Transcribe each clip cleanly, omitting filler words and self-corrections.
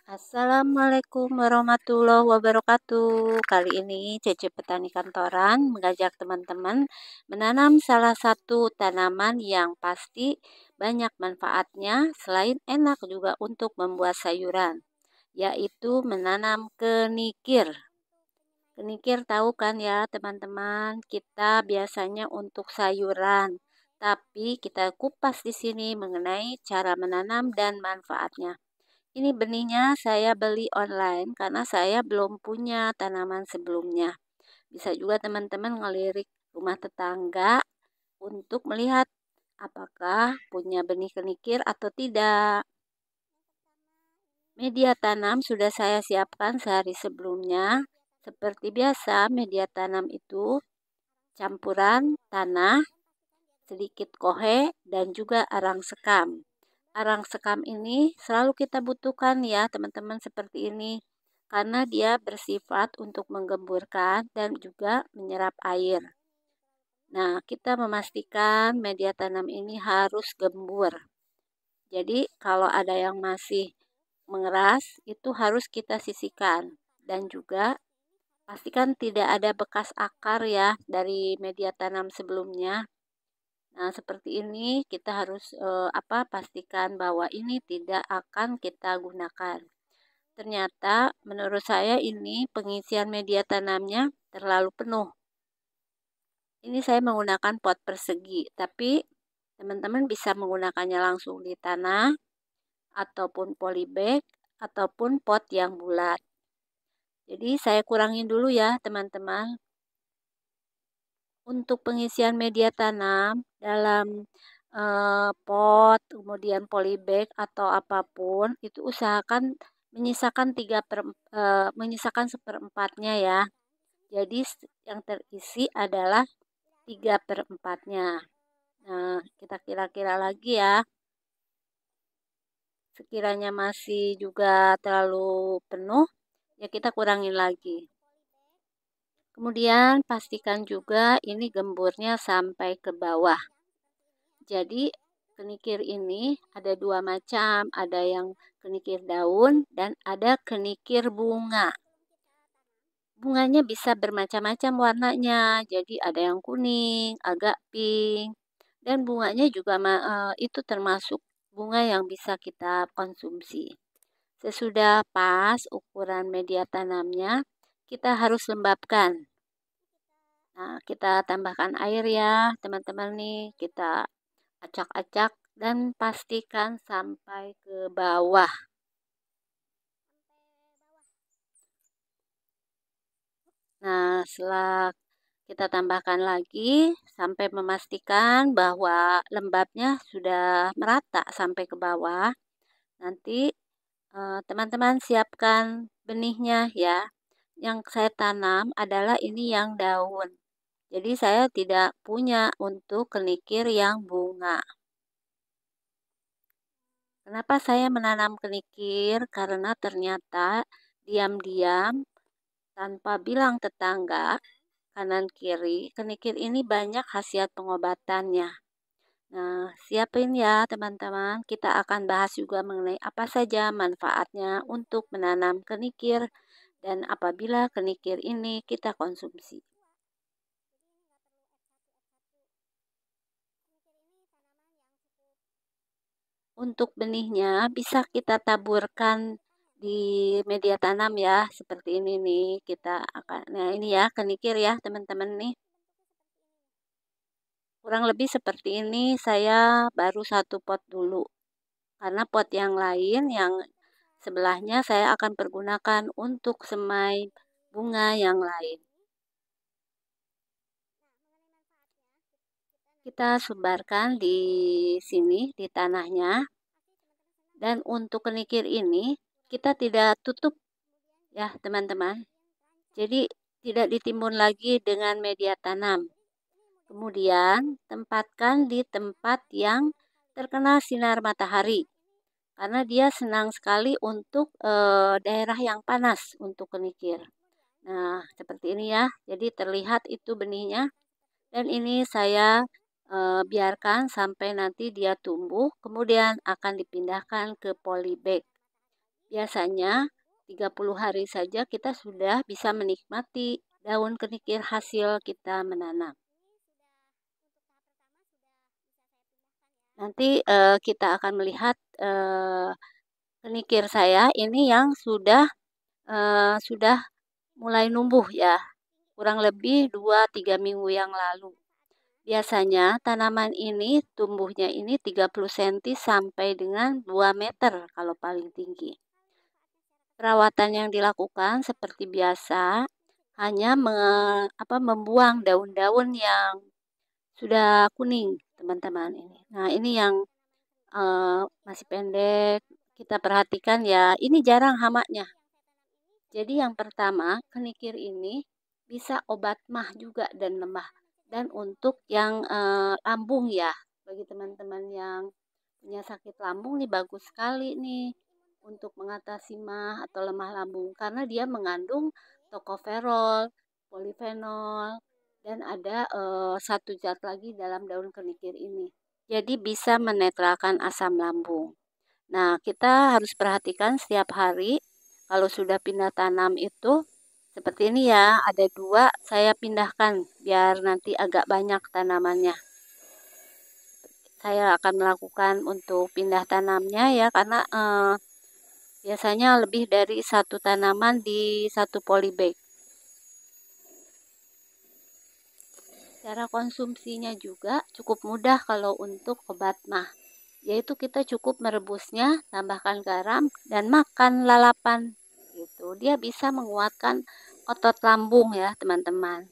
Assalamualaikum warahmatullahi wabarakatuh. Kali ini Cece Petani Kantoran mengajak teman-teman menanam salah satu tanaman yang pasti banyak manfaatnya selain enak juga untuk membuat sayuran, yaitu menanam kenikir. Kenikir tahu kan ya teman-teman, kita biasanya untuk sayuran, tapi kita kupas di sini mengenai cara menanam dan manfaatnya. Ini benihnya saya beli online karena saya belum punya tanaman sebelumnya. Bisa juga teman-teman ngelirik rumah tetangga untuk melihat apakah punya benih kenikir atau tidak. Media tanam sudah saya siapkan sehari sebelumnya. Seperti biasa, media tanam itu campuran tanah, sedikit kohe, dan juga arang sekam. Arang sekam ini selalu kita butuhkan ya teman-teman seperti ini karena dia bersifat untuk menggemburkan dan juga menyerap air. Nah, kita memastikan media tanam ini harus gembur. Jadi kalau ada yang masih mengeras itu harus kita sisihkan dan juga pastikan tidak ada bekas akar ya dari media tanam sebelumnya. Nah, seperti ini kita harus pastikan bahwa ini tidak akan kita gunakan. Ternyata menurut saya ini pengisian media tanamnya terlalu penuh. Ini saya menggunakan pot persegi, tapi teman-teman bisa menggunakannya langsung di tanah ataupun polybag ataupun pot yang bulat. Jadi saya kurangin dulu ya teman-teman. Untuk pengisian media tanam dalam pot, kemudian polybag atau apapun, itu usahakan menyisakan seperempatnya ya. Jadi yang terisi adalah 3/4-nya. Nah, kita kira-kira lagi ya. Sekiranya masih juga terlalu penuh, ya kita kurangin lagi. Kemudian pastikan juga ini gemburnya sampai ke bawah. Jadi kenikir ini ada dua macam, ada yang kenikir daun dan ada kenikir bunga. Bunganya bisa bermacam-macam warnanya, jadi ada yang kuning, agak pink, dan bunganya juga itu termasuk bunga yang bisa kita konsumsi. Sesudah pas ukuran media tanamnya, kita harus lembabkan. Nah, kita tambahkan air ya, teman-teman nih. Kita acak-acak dan pastikan sampai ke bawah. Nah, setelah kita tambahkan lagi sampai memastikan bahwa lembabnya sudah merata sampai ke bawah. Nanti teman-teman siapkan benihnya ya. Yang saya tanam adalah ini yang daun. Jadi saya tidak punya untuk kenikir yang bunga. Kenapa saya menanam kenikir? Karena ternyata diam-diam tanpa bilang tetangga kanan kiri, kenikir ini banyak khasiat pengobatannya. Nah, siapin ya teman-teman. Kita akan bahas juga mengenai apa saja manfaatnya untuk menanam kenikir dan apabila kenikir ini kita konsumsi. Untuk benihnya bisa kita taburkan di media tanam ya, seperti ini nih. Nah ini ya kenikir ya teman-teman nih. Kurang lebih seperti ini saya baru satu pot dulu. Karena pot yang lain yang sebelahnya saya akan pergunakan untuk semai bunga yang lain. Kita sebarkan di sini di tanahnya. Dan untuk kenikir ini kita tidak tutup ya teman-teman. Jadi tidak ditimbun lagi dengan media tanam. Kemudian tempatkan di tempat yang terkena sinar matahari. Karena dia senang sekali untuk daerah yang panas untuk kenikir. Nah, seperti ini ya. Jadi terlihat itu benihnya. Dan ini saya biarkan sampai nanti dia tumbuh. Kemudian akan dipindahkan ke polybag. Biasanya 30 hari saja kita sudah bisa menikmati daun kenikir hasil kita menanam. Nanti kita akan melihat kenikir saya ini yang sudah mulai numbuh ya, kurang lebih 2-3 minggu yang lalu. Biasanya tanaman ini tumbuhnya ini 30 cm sampai dengan 2 meter kalau paling tinggi. Perawatan yang dilakukan seperti biasa, hanya membuang daun-daun yang sudah kuning, teman-teman ini. Nah, ini yang masih pendek, kita perhatikan ya, ini jarang hamanya. Jadi yang pertama, kenikir ini bisa obat mah juga dan lemah. Dan untuk yang lambung ya, bagi teman-teman yang punya sakit lambung nih bagus sekali nih untuk mengatasi mah atau lemah lambung karena dia mengandung tokoferol, polifenol, dan ada satu zat lagi dalam daun kenikir ini. Jadi bisa menetralkan asam lambung. Nah, kita harus perhatikan setiap hari kalau sudah pindah tanam itu seperti ini ya, ada 2 saya pindahkan biar nanti agak banyak tanamannya. Saya akan melakukan untuk pindah tanamnya ya karena biasanya lebih dari 1 tanaman di 1 polybag. Cara konsumsinya juga cukup mudah kalau untuk obat mah, yaitu kita cukup merebusnya, tambahkan garam, dan makan lalapan. Gitu. Dia bisa menguatkan otot lambung ya teman-teman.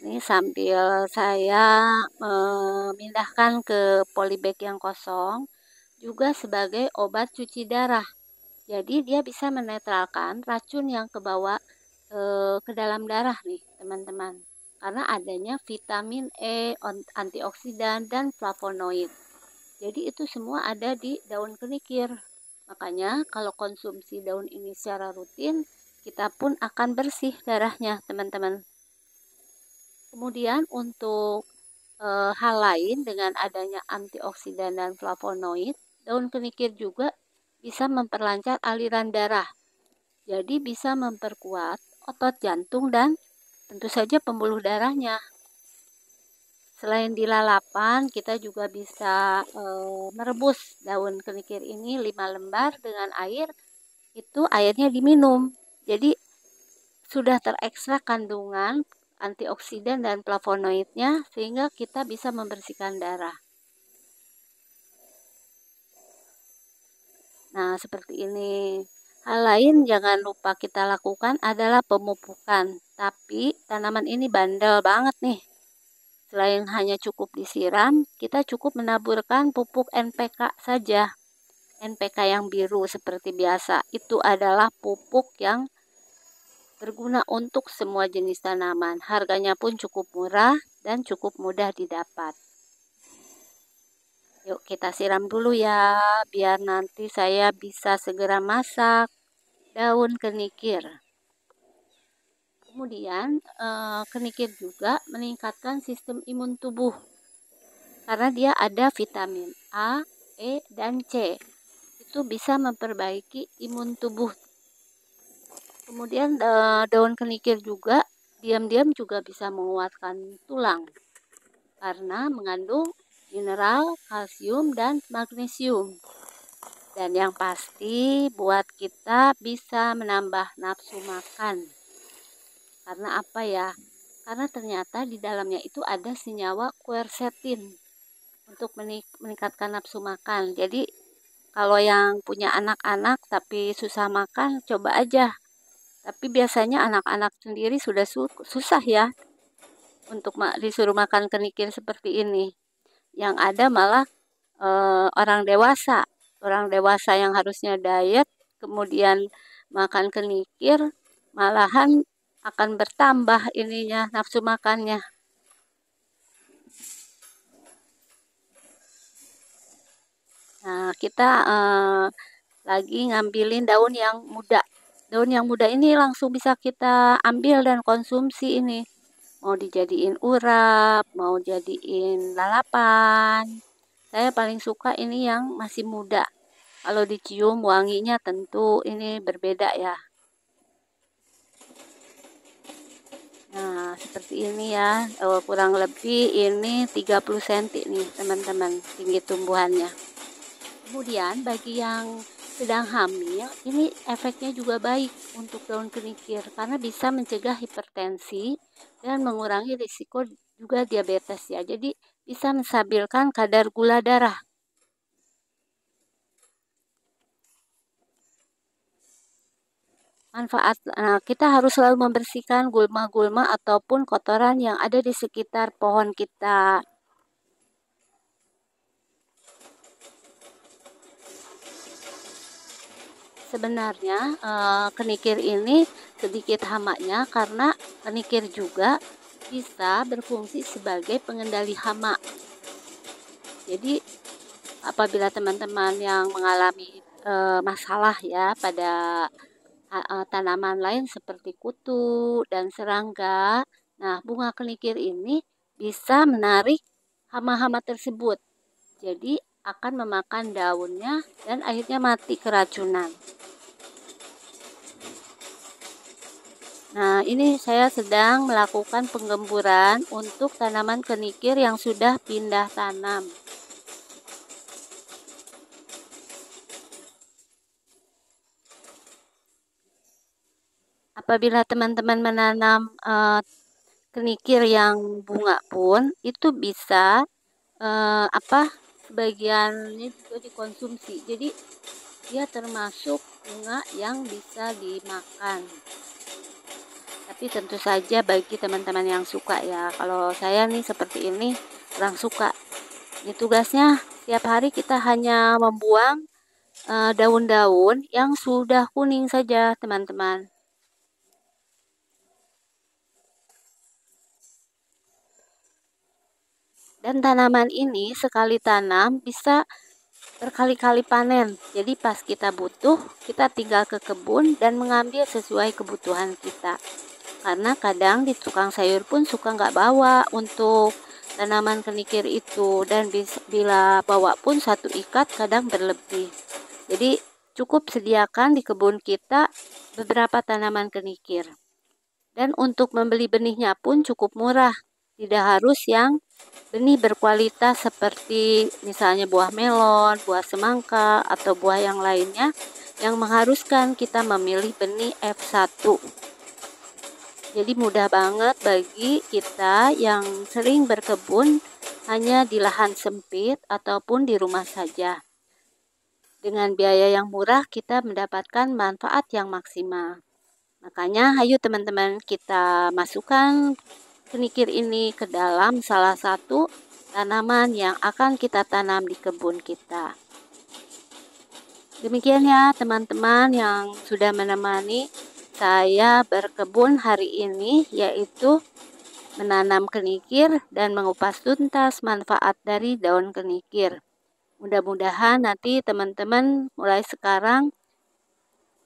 Ini sambil saya memindahkan ke polybag yang kosong, juga sebagai obat cuci darah. Jadi dia bisa menetralkan racun yang kebawa ke dalam darah nih teman-teman. Karena adanya vitamin E, antioksidan, dan flavonoid. Jadi itu semua ada di daun kenikir. Makanya kalau konsumsi daun ini secara rutin, kita pun akan bersih darahnya teman-teman. Kemudian untuk hal lain dengan adanya antioksidan dan flavonoid, daun kenikir juga bisa memperlancar aliran darah. Jadi bisa memperkuat otot jantung dan tentu saja pembuluh darahnya. Selain di lalapan, kita juga bisa merebus daun kenikir ini 5 lembar dengan air, itu airnya diminum. Jadi sudah terekstrak kandungan antioksidan dan flavonoidnya sehingga kita bisa membersihkan darah. Nah, seperti ini. Hal lain jangan lupa kita lakukan adalah pemupukan. Tapi tanaman ini bandel banget nih. Selain hanya cukup disiram, kita cukup menaburkan pupuk NPK saja. NPK yang biru seperti biasa. Itu adalah pupuk yang berguna untuk semua jenis tanaman. Harganya pun cukup murah dan cukup mudah didapat. Yuk kita siram dulu ya, biar nanti saya bisa segera masak daun kenikir. Kemudian kenikir juga meningkatkan sistem imun tubuh karena dia ada vitamin A, E, dan C. Itu bisa memperbaiki imun tubuh. Kemudian daun kenikir juga diam-diam juga bisa menguatkan tulang karena mengandung mineral, kalsium, dan magnesium. Dan yang pasti buat kita bisa menambah nafsu makan. Karena apa ya? Karena ternyata di dalamnya itu ada senyawa quercetin untuk meningkatkan nafsu makan. Jadi kalau yang punya anak-anak tapi susah makan, coba aja. Tapi biasanya anak-anak sendiri sudah susah ya untuk disuruh makan kenikir seperti ini. Yang ada malah orang dewasa. Orang dewasa yang harusnya diet, kemudian makan kenikir, malahan akan bertambah ininya nafsu makannya. Nah, kita lagi ngambilin daun yang muda. Daun yang muda ini langsung bisa kita ambil dan konsumsi ini. Mau dijadiin urap, mau jadiin lalapan. Saya paling suka ini yang masih muda. Kalau dicium wanginya tentu ini berbeda ya. Nah, seperti ini ya, kurang lebih ini 30 cm nih teman-teman tinggi tumbuhannya. Kemudian bagi yang sedang hamil, ini efeknya juga baik untuk daun kenikir karena bisa mencegah hipertensi dan mengurangi risiko juga diabetes ya. Jadi bisa menstabilkan kadar gula darah. Manfaat, kita harus selalu membersihkan gulma-gulma ataupun kotoran yang ada di sekitar pohon kita. Sebenarnya kenikir ini sedikit hamanya karena kenikir juga bisa berfungsi sebagai pengendali hama. Jadi apabila teman-teman yang mengalami masalah ya pada tanaman lain seperti kutu dan serangga, nah bunga kenikir ini bisa menarik hama-hama tersebut. Jadi akan memakan daunnya dan akhirnya mati keracunan. Nah, ini saya sedang melakukan penggemburan untuk tanaman kenikir yang sudah pindah tanam. Apabila teman-teman menanam kenikir yang bunga pun itu bisa sebagiannya juga dikonsumsi. Jadi dia termasuk bunga yang bisa dimakan. Tapi tentu saja bagi teman-teman yang suka ya. Kalau saya nih seperti ini kurang suka. Ini tugasnya setiap hari kita hanya membuang daun-daun yang sudah kuning saja, teman-teman. Dan tanaman ini sekali tanam bisa berkali-kali panen. Jadi pas kita butuh, kita tinggal ke kebun dan mengambil sesuai kebutuhan kita. Karena kadang di tukang sayur pun suka nggak bawa untuk tanaman kenikir itu. Dan bila bawa pun satu ikat kadang berlebih. Jadi cukup sediakan di kebun kita beberapa tanaman kenikir. Dan untuk membeli benihnya pun cukup murah. Tidak harus yang benih berkualitas seperti misalnya buah melon, buah semangka, atau buah yang lainnya yang mengharuskan kita memilih benih F1. Jadi mudah banget bagi kita yang sering berkebun hanya di lahan sempit ataupun di rumah saja. Dengan biaya yang murah kita mendapatkan manfaat yang maksimal. Makanya ayo teman-teman kita masukkan kenikir ini ke dalam salah satu tanaman yang akan kita tanam di kebun kita. Demikian ya teman-teman yang sudah menemani saya berkebun hari ini, yaitu menanam kenikir dan mengupas tuntas manfaat dari daun kenikir. Mudah-mudahan nanti teman-teman mulai sekarang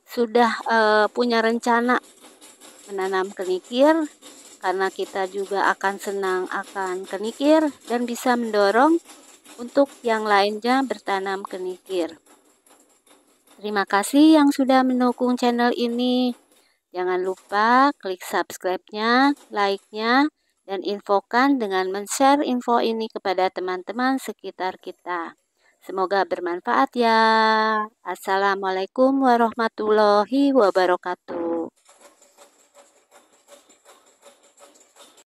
sudah punya rencana menanam kenikir, karena kita juga akan senang akan kenikir dan bisa mendorong untuk yang lainnya bertanam kenikir. Terima kasih yang sudah mendukung channel ini. Jangan lupa klik subscribe-nya, like-nya, dan infokan dengan men-share info ini kepada teman-teman sekitar kita. Semoga bermanfaat ya. Assalamualaikum warahmatullahi wabarakatuh.